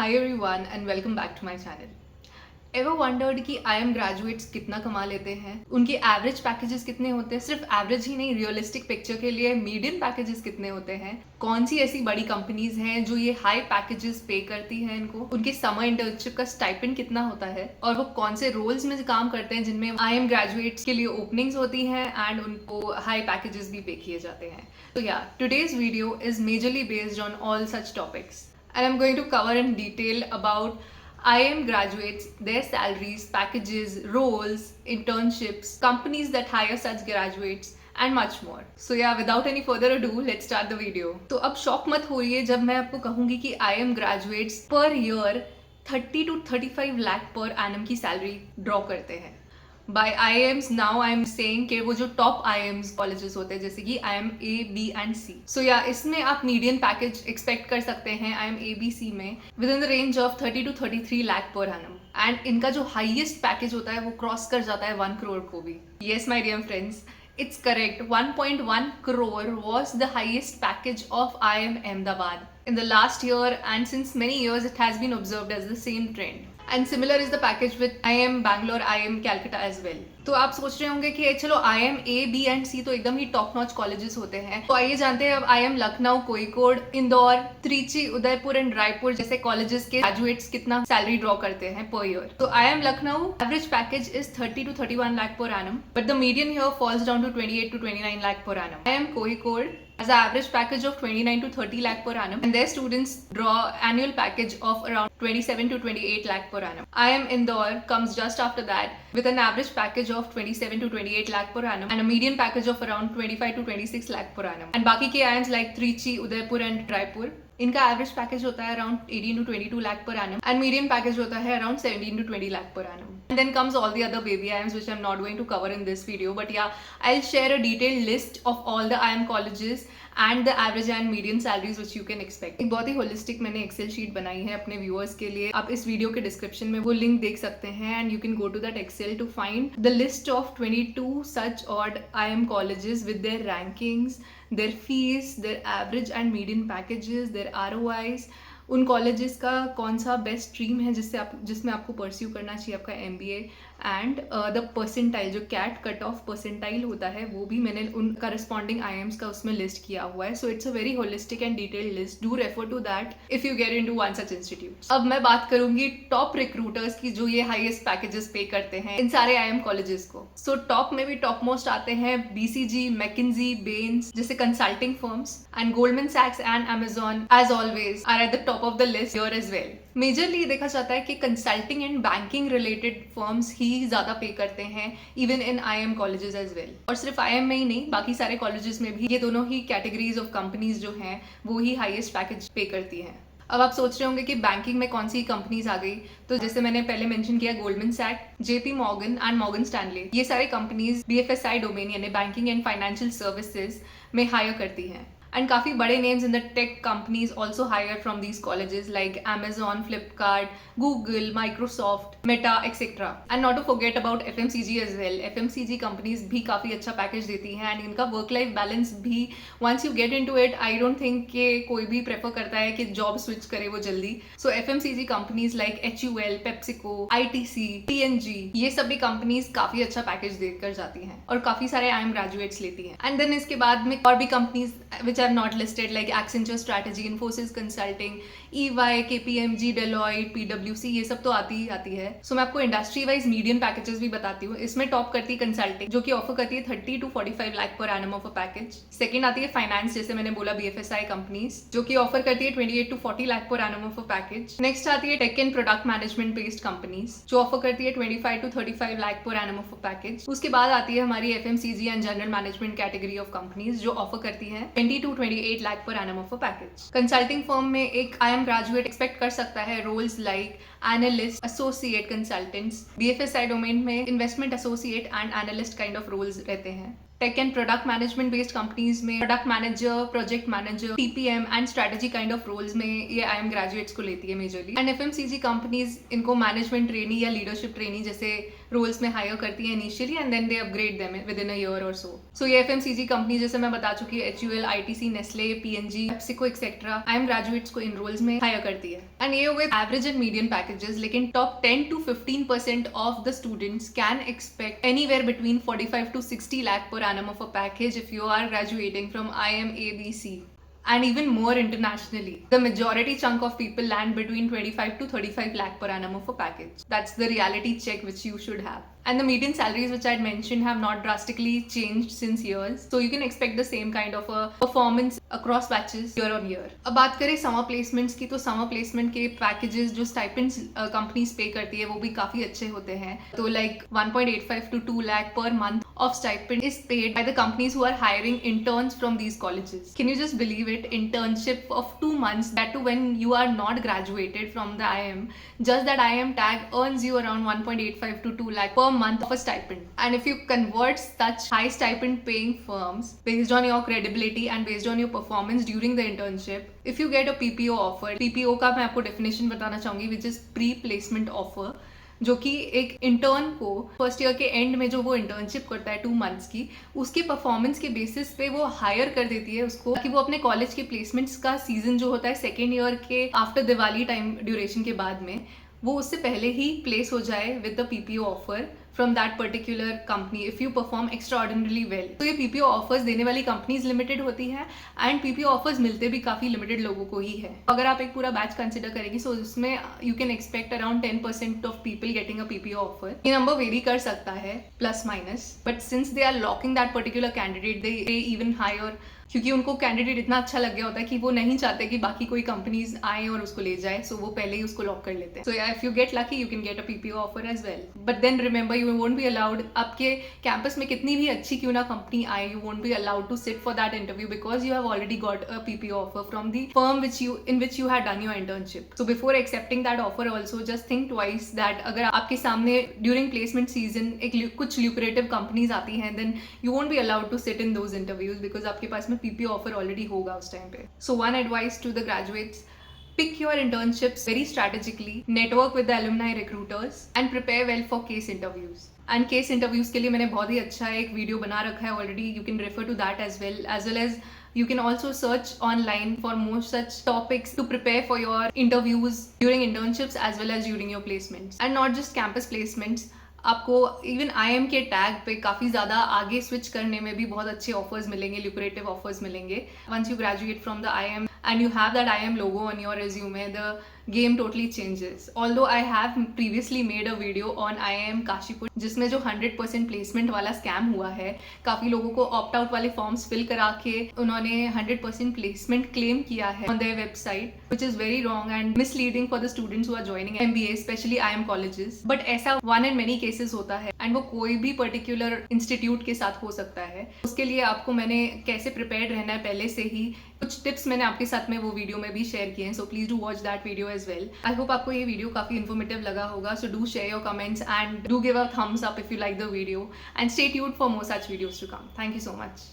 Hi everyone and welcome back to my channel. Ever wondered कि IIM graduates कितना कमा लेते हैं? उनके एवरेज पैकेजेस कितने होते हैं? सिर्फ एवरेज ही नहीं, रियलिस्टिक पिक्चर के लिए मीडियन पैकेजेस कितने होते हैं? कौन सी ऐसी बड़ी कंपनीज हैं जो ये हाई पैकेजेस पे करती हैं इनको? उनके समर इंटर्नशिप का स्टाइपेंड कितना होता है? और वो कौन से रोल्स में काम करते हैं जिनमें IIM ग्रेजुएट्स के लिए ओपनिंग्स होती हैं एंड उनको हाई पैकेजेस भी पे किए जाते हैं? तो या today's video is majorly based on all such topics. And I'm going to cover in detail about IIM graduates, their salaries, packages, roles, internships, companies that hire such graduates and much more. So yeah, without any further ado, let's start the video. तो अब shock मत होइए जब मैं आपको कहूँगी कि IIM graduates per year 30 to 35 lakh per annum की सैलरी ड्रॉ करते हैं. By IIMs now I am saying कि वो जो टॉप IIMs कॉलेजेस होते हैं जैसे कि IIM A, B and C. सो या इसमें आप मीडियन पैकेज एक्सपेक्ट कर सकते हैं IIM A, B, C में with in the range of 30 to 33 lakh per annum. And इनका जो हाईएस्ट पैकेज होता है वो क्रॉस कर जाता है 1 करोड़ को भी. Yes my dear friends, it's correct. 1.1 crore was the highest package of IIM Ahmedabad in the last year, and since many years it has been observed as the same trend. And similar is the package with IIM Bangalore, IIM Calcutta as well. तो आप सोच रहे होंगे कि चलो IIM A, B and C तो एकदम ही top notch colleges होते हैं. तो आइए जानते हैं अब IIM लखनऊ, कोझिकोड, इंदौर, त्रिची, उदयपुर एंड रायपुर जैसे कॉलेजेस के ग्रेजुएट्स कितना सैलरी ड्रॉ करते हैं पर ईयर. तो IIM Lucknow average package is 30 to 31 lakh per annum, but the median here falls down to 28 to 29 lakh per annum. IIM Kozhikode has an average package of 29 to 30 lakh per annum, and their students draw annual package of around 27 to 28 lakh per annum. IIM Indore comes just after that with an average package of 27 to 28 lakh per annum and a median package of around 25 to 26 lakh per annum. And बाकी के IIMs like Trichy, Udaipur and Raipur, इनका average package होता है around 18 to 22 lakh per annum and medium package होता है around 17 to 20 lakh per annum. And then comes all the other baby IIMs which I'm not going to cover in this video, but yeah, I'll share a detailed list of all the IIM colleges and the average and median salaries which you can expect. एक बहुत ही holistic मैंने Excel sheet बनाई है अपने viewers के लिए. आप इस वीडियो के डिस्क्रिप्शन में वो लिंक देख सकते हैं and you can go to that excel to find the list of 22 such odd IIM colleges with their rankings, their fees, their average and median packages, their ROIs. उन colleges का कौन सा best stream है जिसमें आपको pursue करना चाहिए आपका MBA, एंड द परसेंटाइल जो कैट कट ऑफ परसेंटाइल होता है वो भी मैंने उन करस्पॉन्डिंग IIMs का उसमें लिस्ट किया हुआ है. So it's a very holistic and detailed list. Do refer to that if you get into one such institute. अब मैं बात करूंगी टॉप रिक्रूटर्स की जो ये हाईएस्ट पैकेजेस पे करते हैं इन सारे IIM कॉलेजेस को. सो टॉप में भी टॉप मोस्ट आते हैं BCG, McKinsey, Bain जैसे कंसल्टिंग फर्म्स, एंड गोल्डमैन सैक्स and Amazon as always are at the top of the list here as well. Majorly देखा जाता है कि consulting and banking related firms ही ज्यादा पे करते हैं even in IIM colleges as well. और सिर्फ IIM में ही नहीं, बाकी सारे कॉलेजेस में भी ये दोनों ही कैटेगरीज ऑफ कंपनीज जो हैं वो ही हाईएस्ट पैकेज पे करती हैं. अब आप सोच रहे होंगे कि बैंकिंग में कौन सी कंपनीज आ गई. तो जैसे मैंने पहले मेंशन किया, गोल्डमैन सैक्स, JP Morgan and Morgan Stanley, ये सारे कंपनीज BFSI डोमेन यानी बैंकिंग एंड फाइनेंशियल सर्विसेज में हायर करती हैं. And काफ़ी बड़े names in the tech companies also hire from these colleges like Amazon, Flipkart, Google, Microsoft, Meta, etc. And not to forget about FMCG as well. FMCG companies भी काफ़ी अच्छा package देती हैं एंड इनका वर्क लाइफ बैलेंस भी once you get into it, I don't think कि कोई भी प्रेफर करता है कि जॉब स्विच करे वो जल्दी. So FMCG companies like HUL, PepsiCo, ITC, PNG, ये सब भी कंपनीज काफ़ी अच्छा पैकेज देकर जाती हैं और काफ़ी सारे IIM ग्रेजुएट्स लेती हैं. एंड देन इसके बाद में और भी companies which are not listed like Accenture Strategy, Infosys Consulting, EY, KPMG, Deloitte, PwC, ये सब तो आती है. सो मैं आपको इंडस्ट्री वाइज मीडियम पैकेजेस भी बताती हूँ. इसमें टॉप करती है कंसल्टिंग जो कि ऑफर करती है 30 to 45 lakh per annum of a package. Second आती है फाइनेंस, जैसे मैंने बोला BFSI कंपनीज जो कि ऑफर करती है 28 to 40 lakh per annum of a package. Next आती है tech and product management based companies जो ऑफर करती है 25 to 35 lakh per annum of a package. उसके बाद आती है हमारी FMCG and general management category of companies जो ऑफर करती है 20 to 28 lakh per annum of a package. Consulting firm में एक IIM ग्रेजुएट एक्सपेक्ट कर सकता है roles like analyst, associate consultants. BFSI domain में investment associate and analyst kind of roles रहते हैं. Tech and product management based companies में product manager, project manager, PPM and strategy kind of roles में ये IIM graduates को लेती है majorly. And FMCG companies इनको मैनेजमेंट ट्रेनी या लीडरशिप ट्रेनी जैसे रोल्स में हायर करती है initially and then they upgrade them within a year और सो ये FMCG कंपनी जैसे मैं बता चुकी है, HUL, ITC, Nestle, PNG, PepsiCo etcetera IIM graduates को इन रोल्स में हायर करती है। एंड ये हो गए एवरेज एंड मीडियम पैकेजेस, लेकिन top 10 to 15% of the students can expect anywhere between 45 to 60 lakh per annum of a package if you are graduating from IIM ABC. And even more internationally, the majority chunk of people land between 25 to 35 lakh per annum of a package. That's the reality check which you should have. And the median salaries which I had mentioned have not drastically changed since years. So you can expect the same kind of a performance across batches year on year. अब बात करें summer placements की, तो summer placement के packages जो stipends companies pay करती है वो भी काफी अच्छे होते हैं। तो like 1.85 to 2 lakh per month of stipend is paid by the companies who are hiring interns from these colleges. Can you just believe it? Internship of 2 months, that too when you are not graduated from the IIM. Just that IIM tag earns you around 1.85 to 2 lakh per month of a stipend. And if you convert such high stipend paying firms based on your credibility and based on your performance during the internship, if you get a PPO offer, PPO का मैं आपको definition बताना चाहूंगी, which is pre-placement offer, जो कि एक intern को first year के एंड में जो वो इंटर्नशिप करता है 2 months की, उसके परफॉर्मेंस के बेसिस पे वो हायर कर देती है उसको कि वो अपने कॉलेज के प्लेसमेंट्स का सीजन जो होता है सेकेंड ईयर के आफ्टर दिवाली टाइम ड्यूरेशन के बाद में, वो उससे पहले ही प्लेस हो जाए with the PPO offer from that particular company if you perform extraordinarily well. तो ये PPO offers देने वाली कंपनीज लिमिटेड होती है एंड PPO offers मिलते भी काफी लिमिटेड लोगों को ही है। अगर आप एक पूरा बैच कंसिडर करेंगे सो उसमें you can expect around 10% of people getting a PPO offer. ये नंबर वेरी कर सकता है plus minus, but since they are locking that particular candidate they even hire, क्योंकि उनको कैंडिडेट इतना अच्छा लग गया होता है कि वो नहीं चाहते कि बाकी कोई कंपनीज आए और उसको ले जाए, सो वो पहले ही उसको लॉक कर लेते हैं। सो या if you get lucky you can get a PPO offer as well, but then remember you won't be allowed, आपके कैंपस में कितनी भी अच्छी क्यों ना कंपनी आए, you won't be allowed to sit for that interview because you have already got a PPO offer from the firm in which you had done your internship. So before accepting that offer also just think twice that अगर आपके सामने during placement season कुछ lucrative companies आती हैं, then you won't be allowed to sit in those interviews because आपके पास में PPO offer already होगा उस टाइम पे। So one advice to the graduates, pick your internships very strategically, network with the alumni recruiters and prepare well for case interviews. And case interviews के लिए मैंने बहुत ही अच्छा एक वीडियो बना रखा है already, you can refer to that as well as you can also search online for more such topics to prepare for your interviews during internships as well as during your placements, and not just campus placements. आपको even IIM के tag पे काफ़ी ज़्यादा आगे switch करने में भी बहुत अच्छे ऑफर्स मिलेंगे, ल्यूक्रेटिव ऑफर्स मिलेंगे। Once you graduate from the IIM and you have that IIM logo on your resume, the game totally changes. Although I have previously made a video on IIM Kashipur जिसमें जो 100% placement वाला scam हुआ है, काफ़ी लोगों को opt out वाले forms fill करा के उन्होंने 100% प्लेसमेंट क्लेम किया है on their website, which is very wrong and misleading for the students who are joining MBA, especially IIM colleges. But ऐसा one in many cases होता है एंड वो कोई भी पर्टिकुलर इंस्टीट्यूट के साथ हो सकता है। उसके लिए आपको मैंने कैसे प्रिपेयर्ड रहना है पहले से ही कुछ टिप्स मैंने आपके साथ में वो वीडियो में भी शेयर किए हैं, so please do watch that video as well. I hope आपको ये वीडियो काफी इन्फॉर्मेटिव लगा होगा, so do share your comments and do give a thumbs up if you like the video and stay tuned for more such videos to come. Thank you so much.